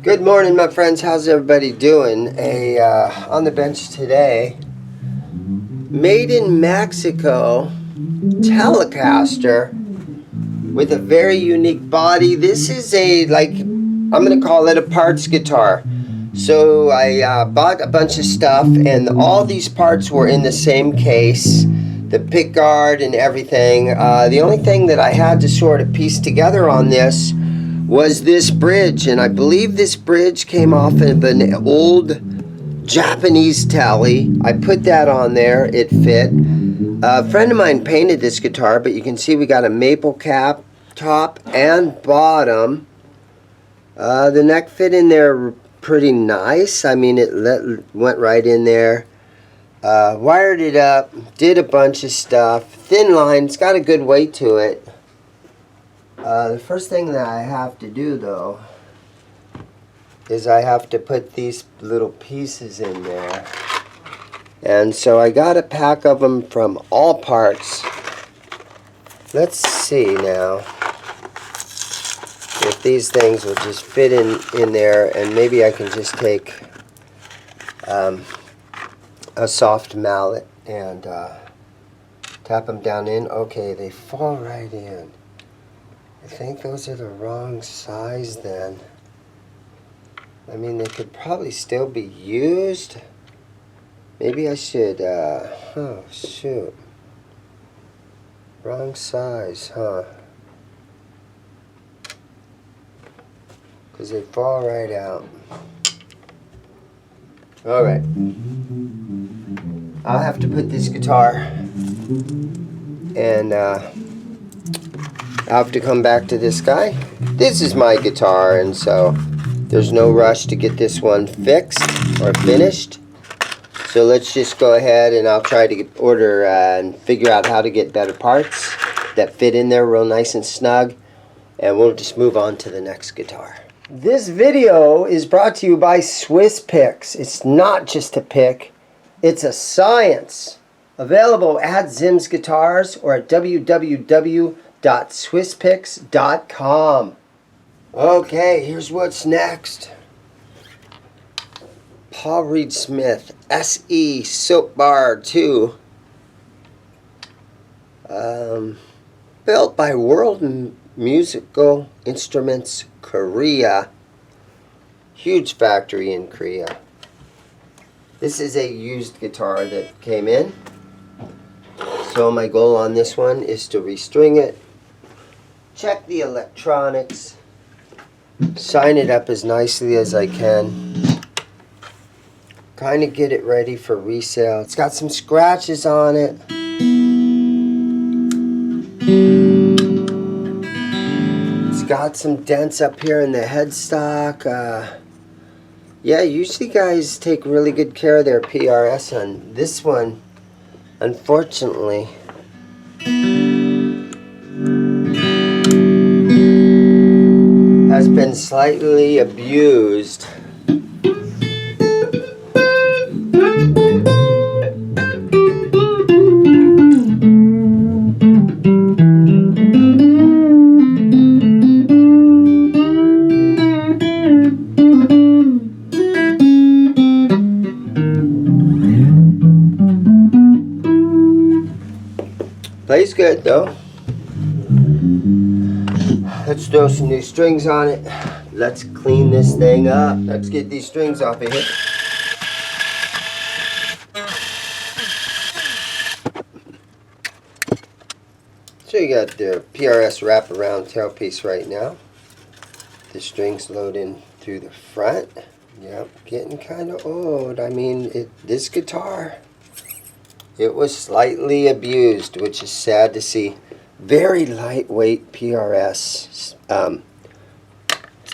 Good morning, my friends. How's everybody doing? On the bench today, made in Mexico Telecaster with a very unique body. This is I'm gonna call it a parts guitar. So I bought a bunch of stuff, and all these parts were in the same case, the pick guard and everything. The only thing that I had to sort of piece together on this was this bridge, and I believe this bridge came off of an old Japanese telly. I put that on there, it fit. A friend of mine painted this guitar, but you can see we got a maple cap, top and bottom. The neck fit in there pretty nice. I mean, it went right in there. Wired it up, did a bunch of stuff. Thin line, it's got a good weight to it. The first thing that I have to do, though, is I have to put these little pieces in there. And so I got a pack of them from All Parts. Let's see now if these things will just fit in there, and maybe I can just take a soft mallet and tap them down in. Okay, they fall right in. I think those are the wrong size then. I mean, they could probably still be used. Maybe I should, oh shoot. Wrong size, huh? Because they fall right out. Alright. I'll have to put this guitar, and I'll have to come back to this guy. This is my guitar, and so there's no rush to get this one fixed or finished. So let's just go ahead, and I'll try to order and figure out how to get better parts that fit in there real nice and snug, and we'll just move on to the next guitar. This video is brought to you by Swiss Picks. It's not just a pick, it's a science. Available at ZIMM'S Guitars or at www.swisspicks.com. Okay, here's what's next. Paul Reed Smith SE Soap Bar 2. Built by World Musical Instruments Korea. Huge factory in Korea. This is a used guitar that came in. So my goal on this one is to restring it, check the electronics, sign it up as nicely as I can, kind of get it ready for resale. It's got some scratches on it. It's got some dents up here in the headstock. Yeah, usually guys take really good care of their PRS on this one. Unfortunately, has been slightly abused. Plays good though. Let's throw some new strings on it. Let's clean this thing up. Let's get these strings off of here. So you got the PRS wraparound tailpiece right now. The strings load in through the front. Yep, getting kind of old. I mean, this guitar, it was slightly abused, which is sad to see. Very lightweight PRS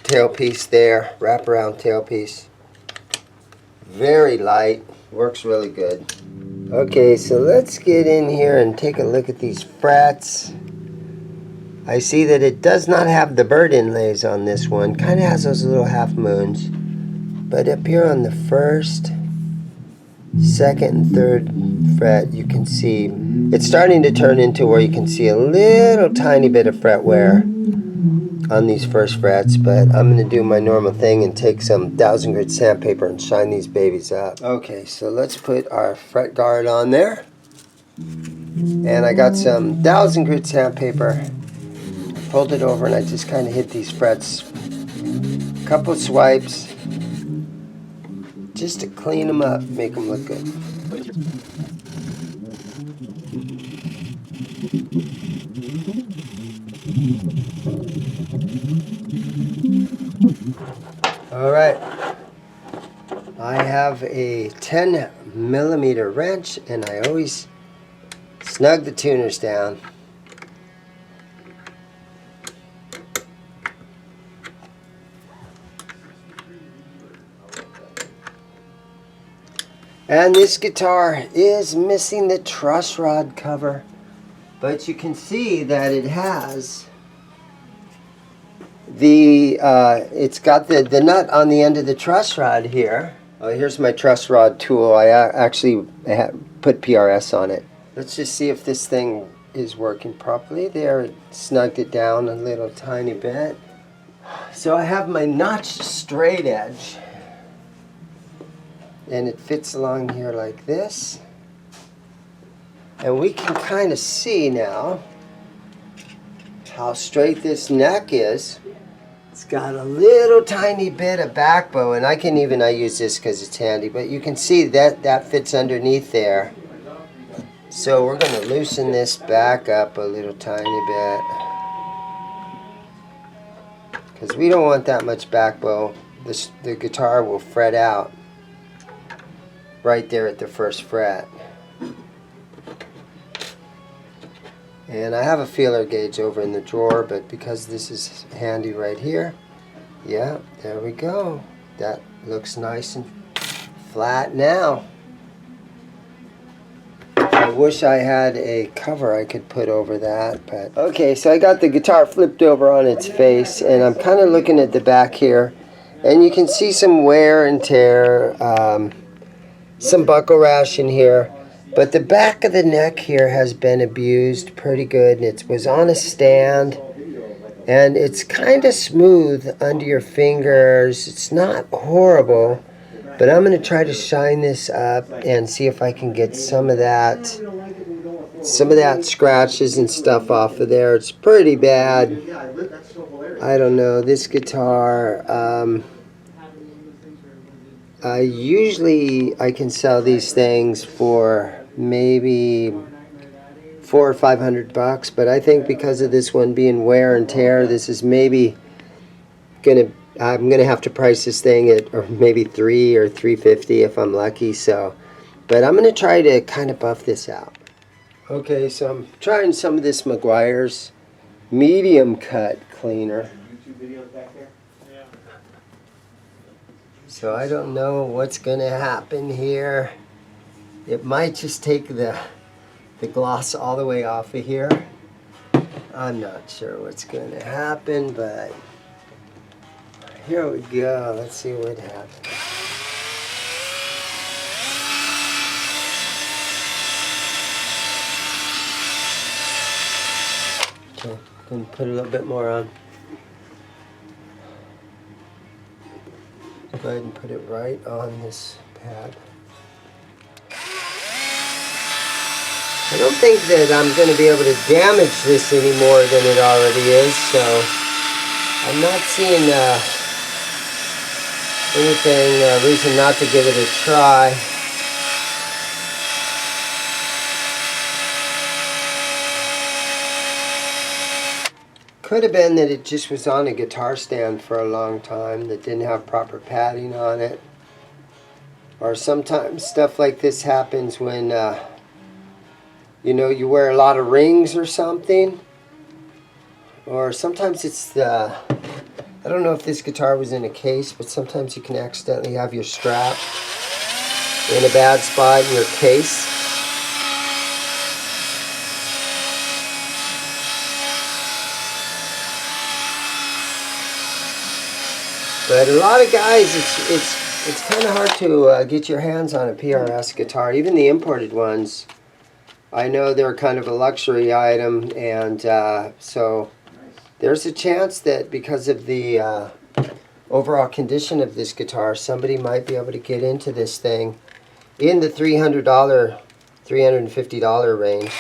tailpiece there, wraparound tailpiece. Very light, works really good. Okay, so let's get in here and take a look at these frets. I see that it does not have the bird inlays on this one. Kind of has those little half moons. But up here on the first, second, and third fret, you can see it's starting to turn into where you can see a little tiny bit of fret wear. on these first frets, but I'm going to do my normal thing and take some 1000 grit sandpaper and shine these babies up. Okay, so let's put our fret guard on there. And I got some 1000 grit sandpaper, pulled it over, and I just kind of hit these frets. A couple swipes, just to clean them up, make them look good. Alright, I have a 10mm wrench, and I always snug the tuners down. And this guitar is missing the truss rod cover, but you can see that it has the it's got the nut on the end of the truss rod here. Oh, here's my truss rod tool. I actually put PRS on it. Let's just see if this thing is working properly. There, it snugged it down a little tiny bit. So I have my notched straight edge, and it fits along here like this. And we can kind of see now how straight this neck is. It's got a little tiny bit of back bow, and I use this because it's handy, but you can see that that fits underneath there. So we're going to loosen this back up a little tiny bit, because we don't want that much back bow. The guitar will fret out right there at the first fret. And I have a feeler gauge over in the drawer, but because this is handy right here, yeah, there we go. That looks nice and flat now. I wish I had a cover I could put over that, but okay, so I got the guitar flipped over on its face, and I'm kind of looking at the back here, and you can see some wear and tear, some buckle rash in here. But the back of the neck here has been abused pretty good, and it was on a stand, and it's kind of smooth under your fingers. It's not horrible, but I'm going to try to shine this up and see if I can get some of that scratches and stuff off of there. It's pretty bad. I don't know, this guitar, usually I can sell these things for maybe $400 or $500, but I think because of this one being wear and tear, this is maybe I'm gonna have to price this thing at or maybe $300 or $350 if I'm lucky. So, but I'm gonna try to kind of buff this out. Okay, so I'm trying some of this Meguiar's medium cut cleaner. So I don't know what's gonna happen here. It might just take the gloss all the way off of here. I'm not sure what's going to happen, but here we go. Let's see what happens. Okay, I'm going to put a little bit more on. Go ahead and put it right on this pad. I don't think that I'm going to be able to damage this any more than it already is, so I'm not seeing reason not to give it a try. Could have been that it just was on a guitar stand for a long time that didn't have proper padding on it. Or sometimes stuff like this happens when you know, you wear a lot of rings or something. Or sometimes it's the, I don't know if this guitar was in a case, but sometimes you can accidentally have your strap in a bad spot in your case. But a lot of guys, it's kind of hard to get your hands on a PRS guitar, even the imported ones. I know they're kind of a luxury item, and so there's a chance that because of the overall condition of this guitar, somebody might be able to get into this thing in the $300, $350 range.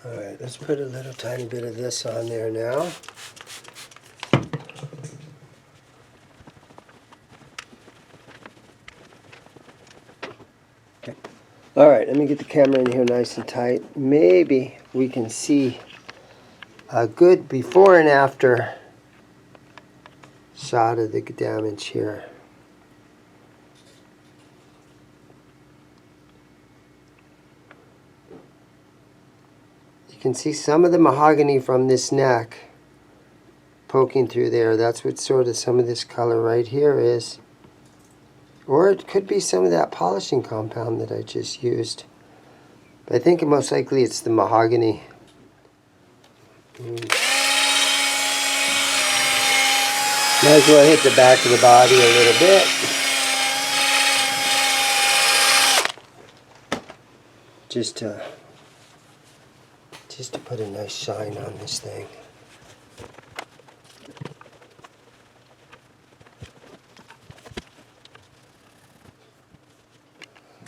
Alright, let's put a little tiny bit of this on there now. Okay. Alright, let me get the camera in here nice and tight. Maybe we can see a good before and after shot of the damage here. You can see some of the mahogany from this neck poking through there. That's what sort of some of this color right here is. Or it could be some of that polishing compound that I just used. But I think most likely it's the mahogany. Might as well hit the back of the body a little bit. Just to put a nice shine on this thing.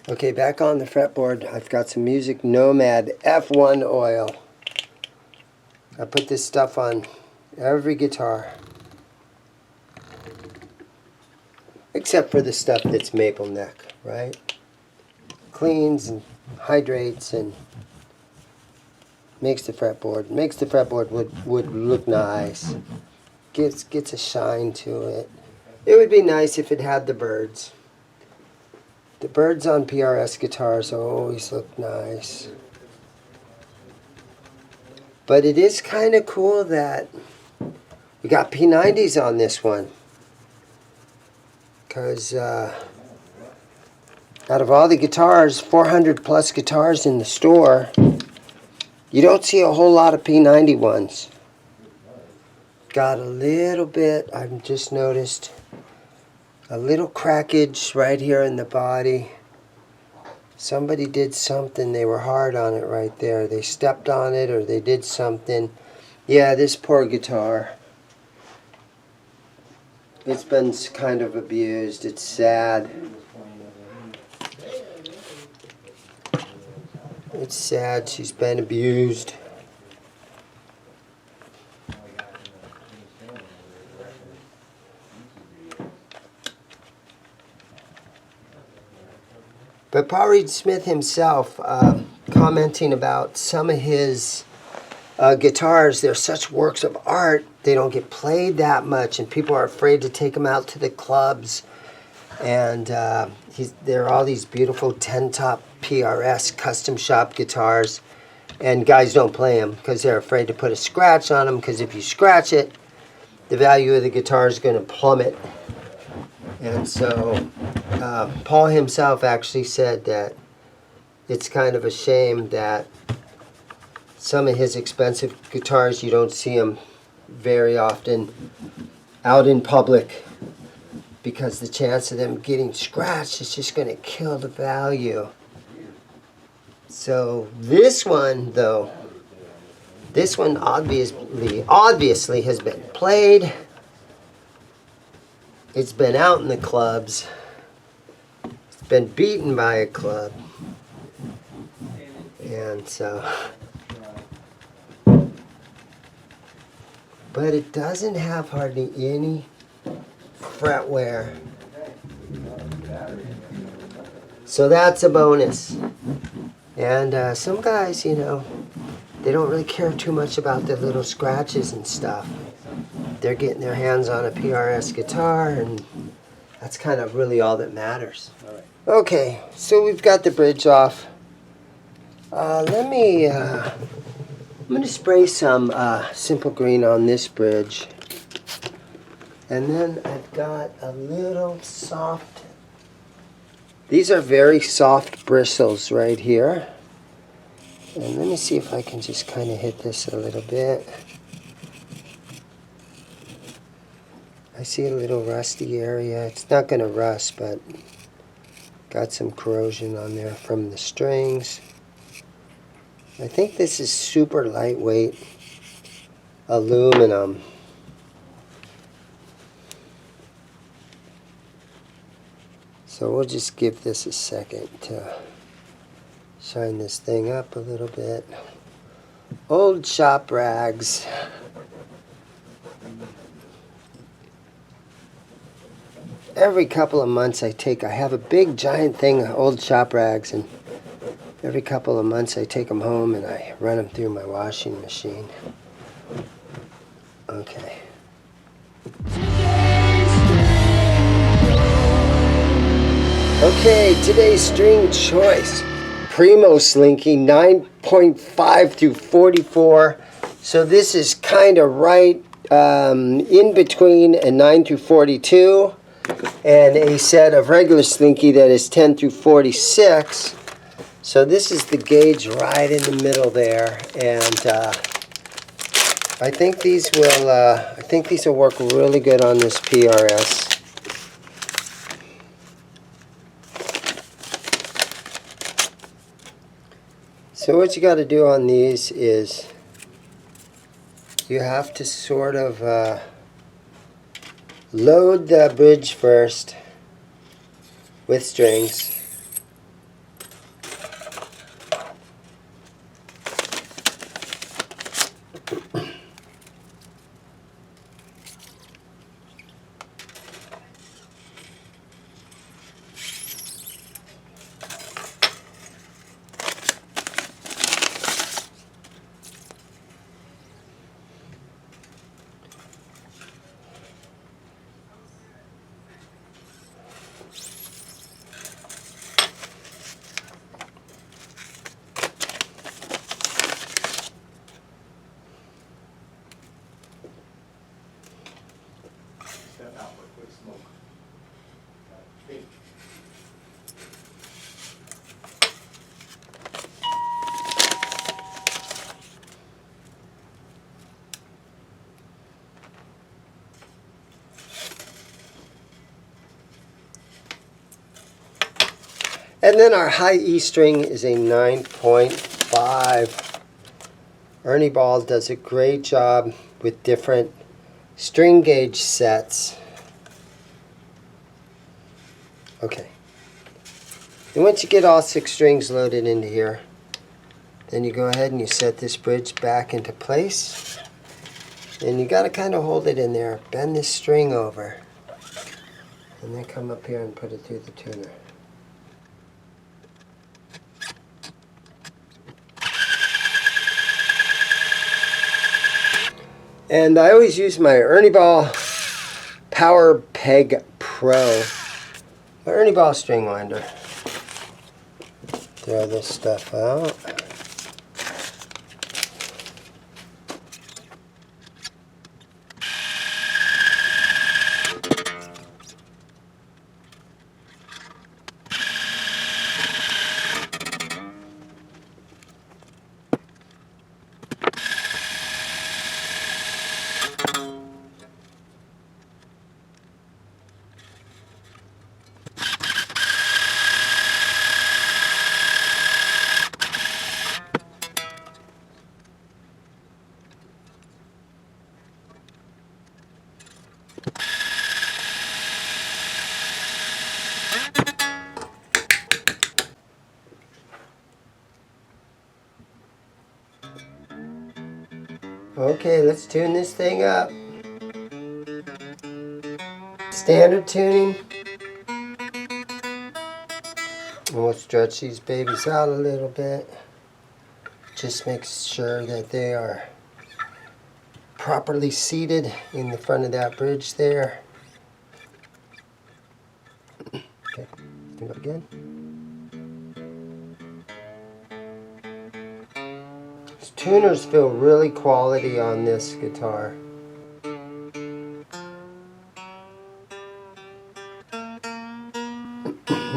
Okay, back on the fretboard, I've got some Music Nomad F1 oil. I put this stuff on every guitar. Except for the stuff that's maple neck, right? Cleans and hydrates and makes the fretboard would look nice. Gets a shine to it. It would be nice if it had the birds. The birds on PRS guitars always look nice. But it is kind of cool that we got P90s on this one. Because out of all the guitars, 400 plus guitars in the store, you don't see a whole lot of P90 ones. Got a little bit, I've just noticed, a little crackage right here in the body. Somebody did something, they were hard on it right there. They stepped on it or they did something. Yeah, this poor guitar. It's been kind of abused. It's sad. It's sad she's been abused. But Paul Reed Smith himself, commenting about some of his guitars, they're such works of art, they don't get played that much, and people are afraid to take them out to the clubs. And there are all these beautiful 10-top PRS custom shop guitars, and guys don't play them because they're afraid to put a scratch on them, because if you scratch it, the value of the guitar is going to plummet. And so Paul himself actually said that it's kind of a shame that some of his expensive guitars, you don't see them very often out in public, because the chance of them getting scratched is just going to kill the value. So this one, though, this one obviously has been played. It's been out in the clubs. It's been beaten by a club. And so, but it doesn't have hardly any fret wear. So that's a bonus. And some guys, you know, they don't really care too much about the little scratches and stuff. They're getting their hands on a PRS guitar, and that's kind of really all that matters. All right. Okay, so we've got the bridge off. I'm going to spray some Simple Green on this bridge. And then I've got a little soft These are very soft bristles right here. And let me see if I can just kind of hit this a little bit. I see a little rusty area. It's not going to rust, but got some corrosion on there from the strings. I think this is super lightweight aluminum. So we'll just give this a second to shine this thing up a little bit. Old shop rags. Every couple of months I have a big giant thing of old shop rags, and every couple of months I take them home and I run them through my washing machine. Okay. Okay, today's string choice. Primo Slinky 9.5 through 44. So this is kind of right in between a 9 through 42 and a set of regular Slinky that is 10 through 46. So this is the gauge right in the middle there, and I think these will work really good on this PRS. So what you got to do on these is you have to sort of load the bridge first with strings. And then our high E string is a 9.5. Ernie Ball does a great job with different string gauge sets. Okay. And once you get all 6 strings loaded into here, then you go ahead and you set this bridge back into place. And you got to kind of hold it in there. Bend this string over. And then come up here and put it through the tuner. And I always use my Ernie Ball Power Peg Pro, my Ernie Ball string winder. Throw this stuff out. Okay, let's tune this thing up. Standard tuning. And we'll stretch these babies out a little bit. Just make sure that they are properly seated in the front of that bridge there. Okay, do it again. Tuners feel really quality on this guitar.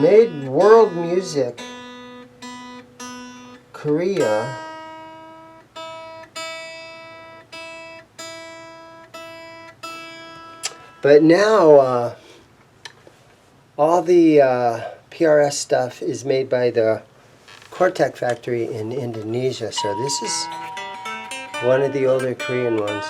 Made world music. Korea. But now, all the PRS stuff is made by the Cortec factory in Indonesia. So this is one of the older Korean ones.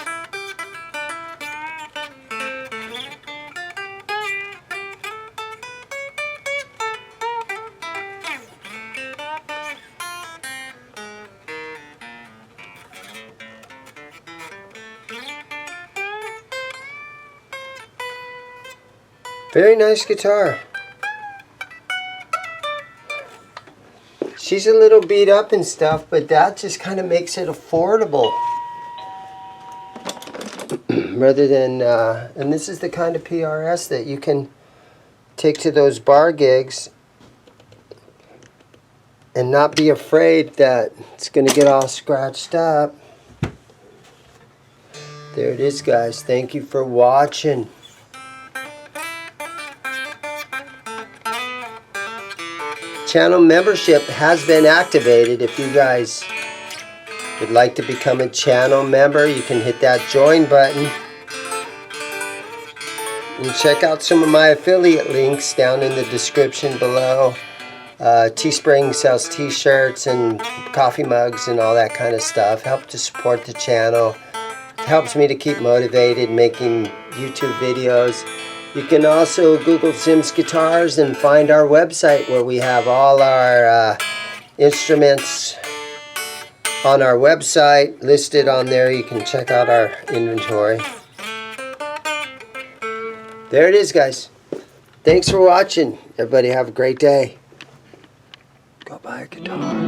Very nice guitar. She's a little beat up and stuff, but that just kind of makes it affordable. Rather than, and this is the kind of PRS that you can take to those bar gigs and not be afraid that it's going to get all scratched up. There it is, guys. Thank you for watching. Channel membership has been activated. If you guys would like to become a channel member, you can hit that join button and check out some of my affiliate links down in the description below. Teespring sells t-shirts and coffee mugs and all that kind of stuff. Help to support the channel. It helps me to keep motivated making YouTube videos. You can also Google ZIMM'S Guitars and find our website where we have all our instruments on our website listed on there. You can check out our inventory. There it is, guys. Thanks for watching. Everybody have a great day. Go buy a guitar.